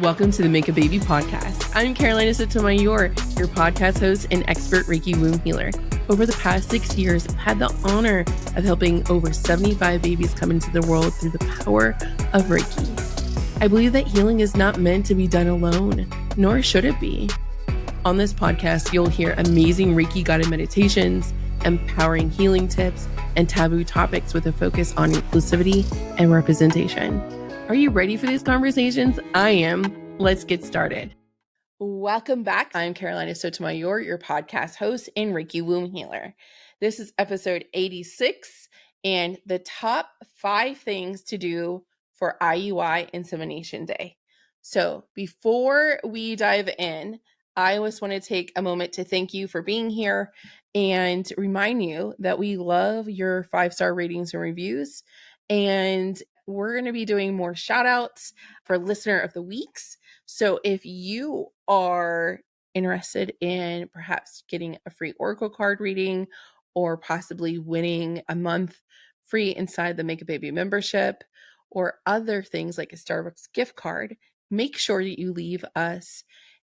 Welcome to the Make a Baby podcast. I'm Carolina Sotomayor, your podcast host and expert Reiki womb healer. Over the past 6 years, I've had the honor of helping over 75 babies come into the world through the power of Reiki. I believe that healing is not meant to be done alone, nor should it be. On this podcast, you'll hear amazing Reiki guided meditations, empowering healing tips, and taboo topics with a focus on inclusivity and representation. Are you ready for these conversations? I am. Let's get started. Welcome back. I'm Carolina Sotomayor, your podcast host and Reiki womb healer. This is episode 86 and the top 5 things to do for IUI Insemination Day. So before we dive in, I just want to take a moment to thank you for being here and remind you that we love your 5-star ratings and reviews. And we're going to be doing more shout outs for listener of the weeks. So if you are interested in perhaps getting a free Oracle card reading or possibly winning a month free inside the Make a Baby membership or other things like a Starbucks gift card, make sure that you leave us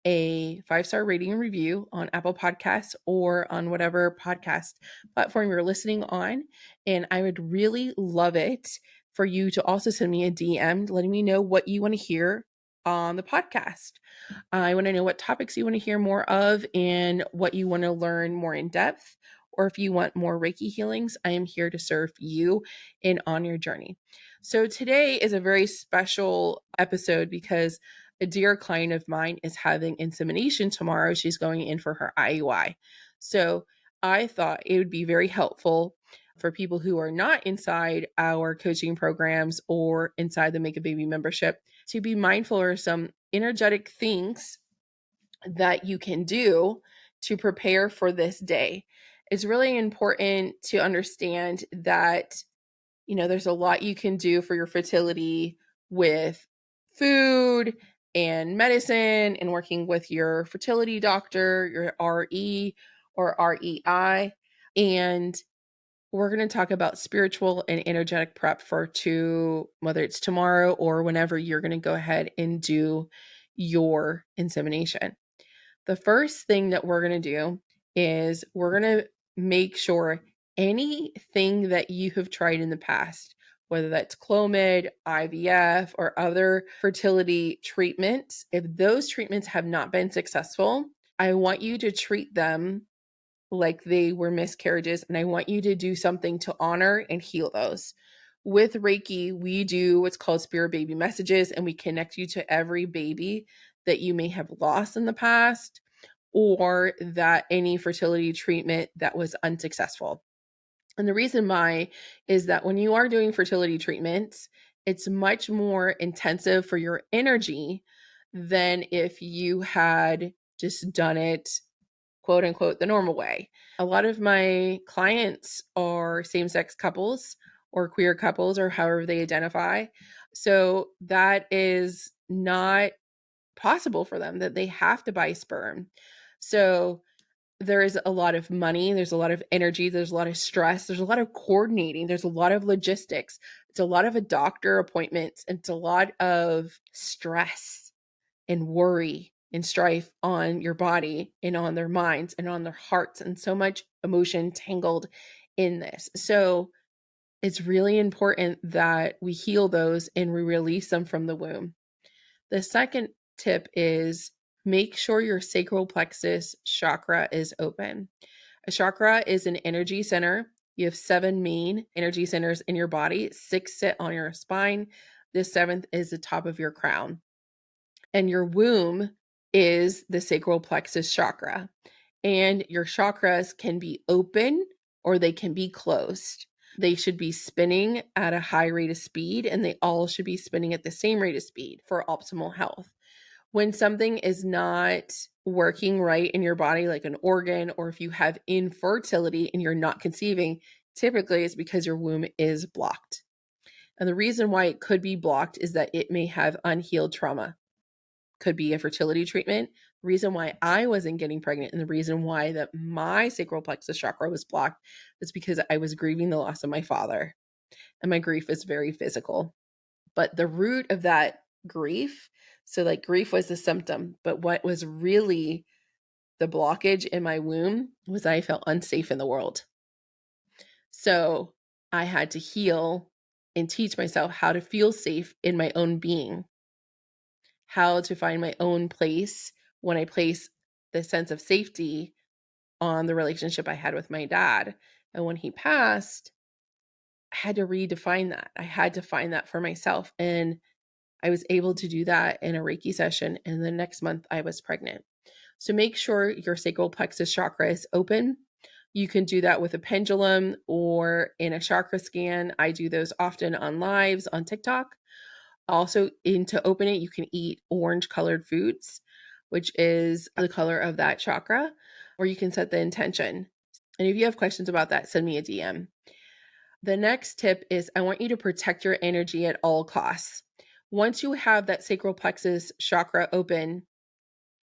a 5-star rating and review on Apple Podcasts or on whatever podcast platform you're listening on. And I would really love it for you to also send me a DM letting me know what you want to hear on the podcast. I want to know what topics you want to hear more of and what you want to learn more in depth. Or if you want more Reiki healings, I am here to serve you and on your journey. So today is a very special episode because a dear client of mine is having insemination tomorrow. She's going in for her IUI. So I thought it would be very helpful for people who are not inside our coaching programs or inside the Make a Baby membership to be mindful of some energetic things that you can do to prepare for this day. It's really important to understand that, there's a lot you can do for your fertility with food and medicine and working with your fertility doctor, your RE or REI. And we're going to talk about spiritual and energetic prep whether it's tomorrow or whenever you're going to go ahead and do your insemination. The first thing that we're going to do is we're going to make sure anything that you have tried in the past, whether that's Clomid, IVF, or other fertility treatments, if those treatments have not been successful, I want you to treat them like they were miscarriages, and I want you to do something to honor and heal those. With Reiki, we do what's called spirit baby messages, and we connect you to every baby that you may have lost in the past or that any fertility treatment that was unsuccessful. And the reason why is that when you are doing fertility treatments, it's much more intensive for your energy than if you had just done it, quote unquote, the normal way. A lot of my clients are same-sex couples or queer couples or however they identify. So that is not possible for them, that they have to buy sperm. So there is a lot of money, there's a lot of energy, there's a lot of stress, there's a lot of coordinating, there's a lot of logistics, it's a lot of a doctor appointments, it's a lot of stress and worry and strife on your body and on their minds and on their hearts, and so much emotion tangled in this. So it's really important that we heal those and we release them from the womb. The second tip is make sure your sacral plexus chakra is open. A chakra is an energy center. You have 7 main energy centers in your body. 6 sit on your spine. The 7th is the top of your crown. And your womb is the sacral plexus chakra. And your chakras can be open or they can be closed. They should be spinning at a high rate of speed, and they all should be spinning at the same rate of speed for optimal health. When something is not working right in your body, like an organ, or if you have infertility and you're not conceiving, typically it's because your womb is blocked. And the reason why it could be blocked is that it may have unhealed trauma. Could be a fertility treatment. The reason why I wasn't getting pregnant and the reason why that my sacral plexus chakra was blocked is because I was grieving the loss of my father. And my grief is very physical. But the root of that grief So like grief was the symptom, but what was really the blockage in my womb was I felt unsafe in the world. So I had to heal and teach myself how to feel safe in my own being, how to find my own place when I place the sense of safety on the relationship I had with my dad. And when he passed, I had to redefine that. I had to find that for myself. And I was able to do that in a Reiki session. And the next month I was pregnant. So make sure your sacral plexus chakra is open. You can do that with a pendulum or in a chakra scan. I do those often on lives on TikTok. Also, to open it, you can eat orange colored foods, which is the color of that chakra, or you can set the intention. And if you have questions about that, send me a DM. The next tip is I want you to protect your energy at all costs. Once you have that sacral plexus chakra open,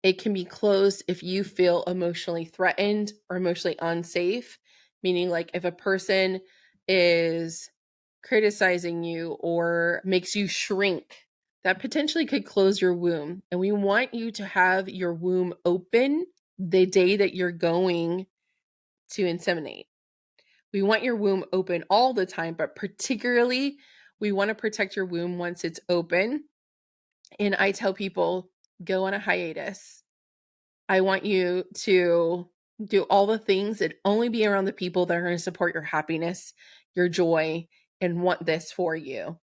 it can be closed if you feel emotionally threatened or emotionally unsafe, meaning like if a person is criticizing you or makes you shrink, that potentially could close your womb. And we want you to have your womb open the day that you're going to inseminate. We want your womb open all the time, but particularly we want to protect your womb once it's open. And I tell people, go on a hiatus. I want you to do all the things and only be around the people that are going to support your happiness, your joy, and want this for you.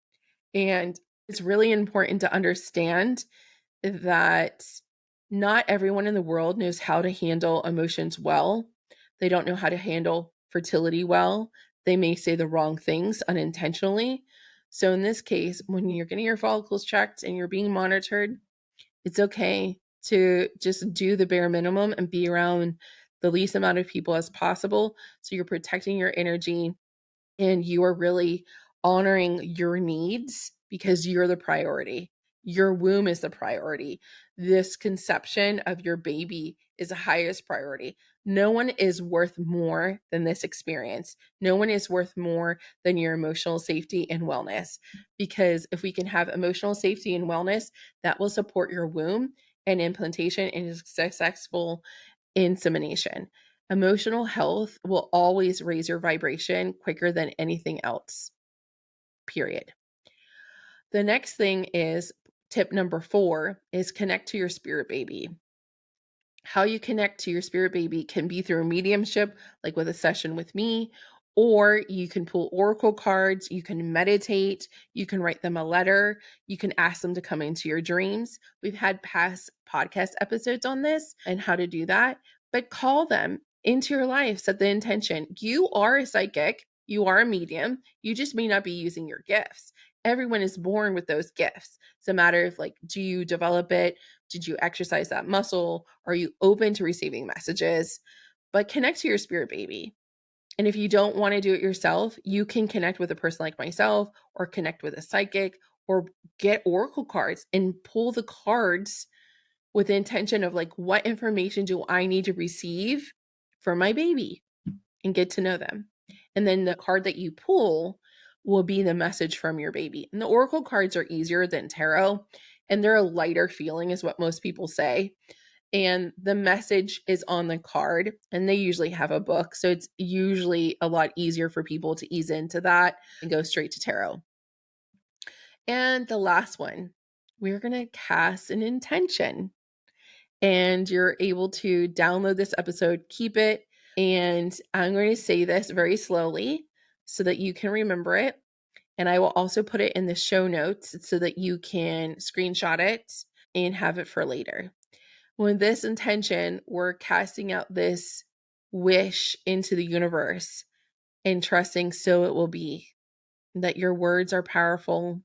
And it's really important to understand that not everyone in the world knows how to handle emotions well. They don't know how to handle fertility well. They may say the wrong things unintentionally. So in this case, when you're getting your follicles checked and you're being monitored, it's okay to just do the bare minimum and be around the least amount of people as possible. So you're protecting your energy and you are really honoring your needs because you're the priority. Your womb is the priority. This conception of your baby is the highest priority. No one is worth more than this experience. No one is worth more than your emotional safety and wellness. Because if we can have emotional safety and wellness, that will support your womb and implantation and a successful insemination. Emotional health will always raise your vibration quicker than anything else, period. The next thing is tip number 4 is connect to your spirit baby. How you connect to your spirit baby can be through a mediumship, like with a session with me, or you can pull oracle cards, you can meditate, you can write them a letter, you can ask them to come into your dreams. We've had past podcast episodes on this and how to do that, but call them into your life, set the intention. You are a psychic, you are a medium, you just may not be using your gifts. Everyone is born with those gifts. It's a matter of like, do you develop it? Did you exercise that muscle? Are you open to receiving messages? But connect to your spirit baby. And if you don't want to do it yourself, you can connect with a person like myself or connect with a psychic or get oracle cards and pull the cards with the intention of like, what information do I need to receive for my baby and get to know them. And then the card that you pull will be the message from your baby. And the oracle cards are easier than tarot and they're a lighter feeling is what most people say. And the message is on the card and they usually have a book. So it's usually a lot easier for people to ease into that and go straight to tarot. And the last one, we're going to cast an intention. And you're able to download this episode, keep it. And I'm going to say this very slowly so that you can remember it. And I will also put it in the show notes so that you can screenshot it and have it for later. With this intention, we're casting out this wish into the universe and trusting so it will be, that your words are powerful,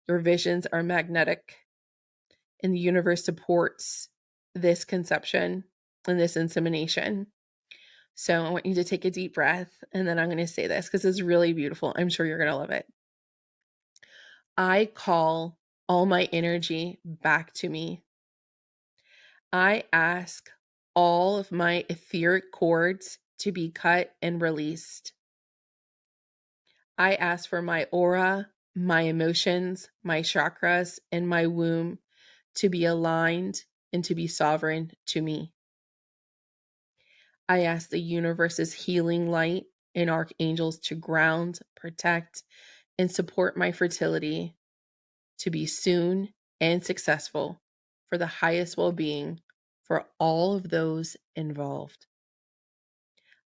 your visions are magnetic, and the universe supports this conception and this insemination. So I want you to take a deep breath, and then I'm going to say this because it's really beautiful. I'm sure you're going to love it. I call all my energy back to me. I ask all of my etheric cords to be cut and released. I ask for my aura, my emotions, my chakras, and my womb to be aligned and to be sovereign to me. I ask the universe's healing light and archangels to ground, protect, and support my fertility to be soon and successful for the highest well-being for all of those involved.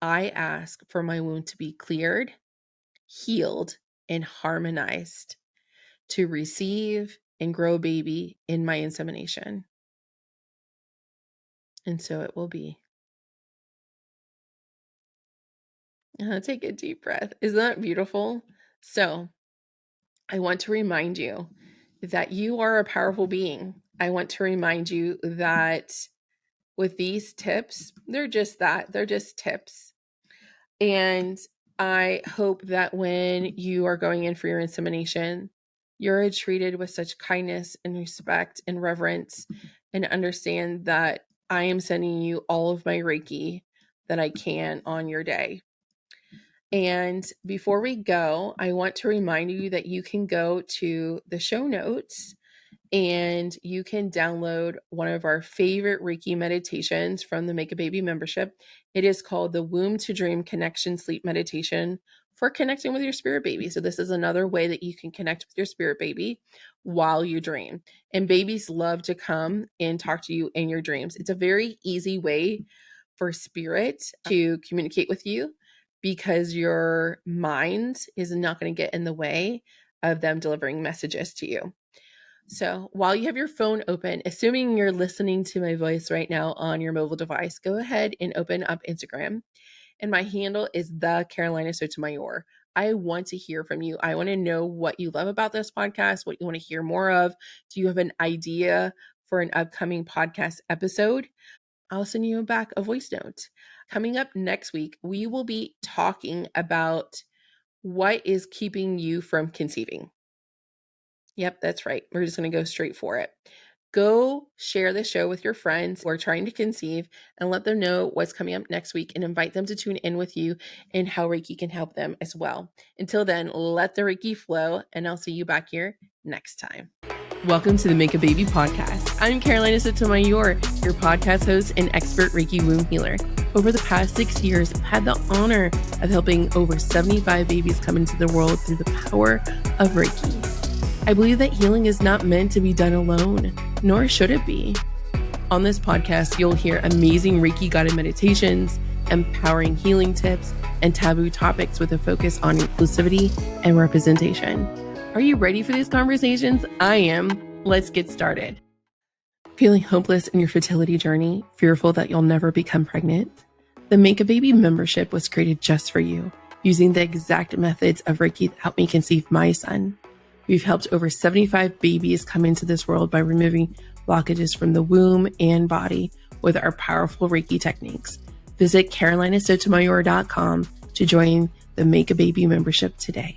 I ask for my womb to be cleared, healed, and harmonized to receive and grow baby in my insemination. And so it will be. Take a deep breath. Isn't that beautiful? So I want to remind you that you are a powerful being. I want to remind you that with these tips, they're just that. They're just tips. And I hope that when you are going in for your insemination, you're treated with such kindness and respect and reverence, and understand that I am sending you all of my Reiki that I can on your day. And before we go, I want to remind you that you can go to the show notes and you can download one of our favorite Reiki meditations from the Make a Baby membership. It is called the Womb to Dream Connection Sleep Meditation for connecting with your spirit baby. So this is another way that you can connect with your spirit baby while you dream. And babies love to come and talk to you in your dreams. It's a very easy way for spirit to communicate with you, because your mind is not going to get in the way of them delivering messages to you. So while you have your phone open, assuming you're listening to my voice right now on your mobile device, go ahead and open up Instagram. And my handle is the Carolina Sotomayor. I want to hear from you. I want to know what you love about this podcast, what you want to hear more of. Do you have an idea for an upcoming podcast episode? I'll send you back a voice note. Coming up next week, we will be talking about what is keeping you from conceiving. Yep, that's right. We're just going to go straight for it. Go share the show with your friends who are trying to conceive and let them know what's coming up next week, and invite them to tune in with you and how Reiki can help them as well. Until then, let the Reiki flow, and I'll see you back here next time. Welcome to the Make a Baby podcast. I'm Carolina Sotomayor, your podcast host and expert Reiki womb healer. Over the past 6 years, I've had the honor of helping over 75 babies come into the world through the power of Reiki. I believe that healing is not meant to be done alone, nor should it be. On this podcast, you'll hear amazing Reiki guided meditations, empowering healing tips, and taboo topics with a focus on inclusivity and representation. Are you ready for these conversations? I am. Let's get started. Feeling hopeless in your fertility journey, fearful that you'll never become pregnant? The Make a Baby membership was created just for you, using the exact methods of Reiki that helped me conceive my son. We've helped over 75 babies come into this world by removing blockages from the womb and body with our powerful Reiki techniques. Visit carolinasotomayor.com to join the Make a Baby membership today.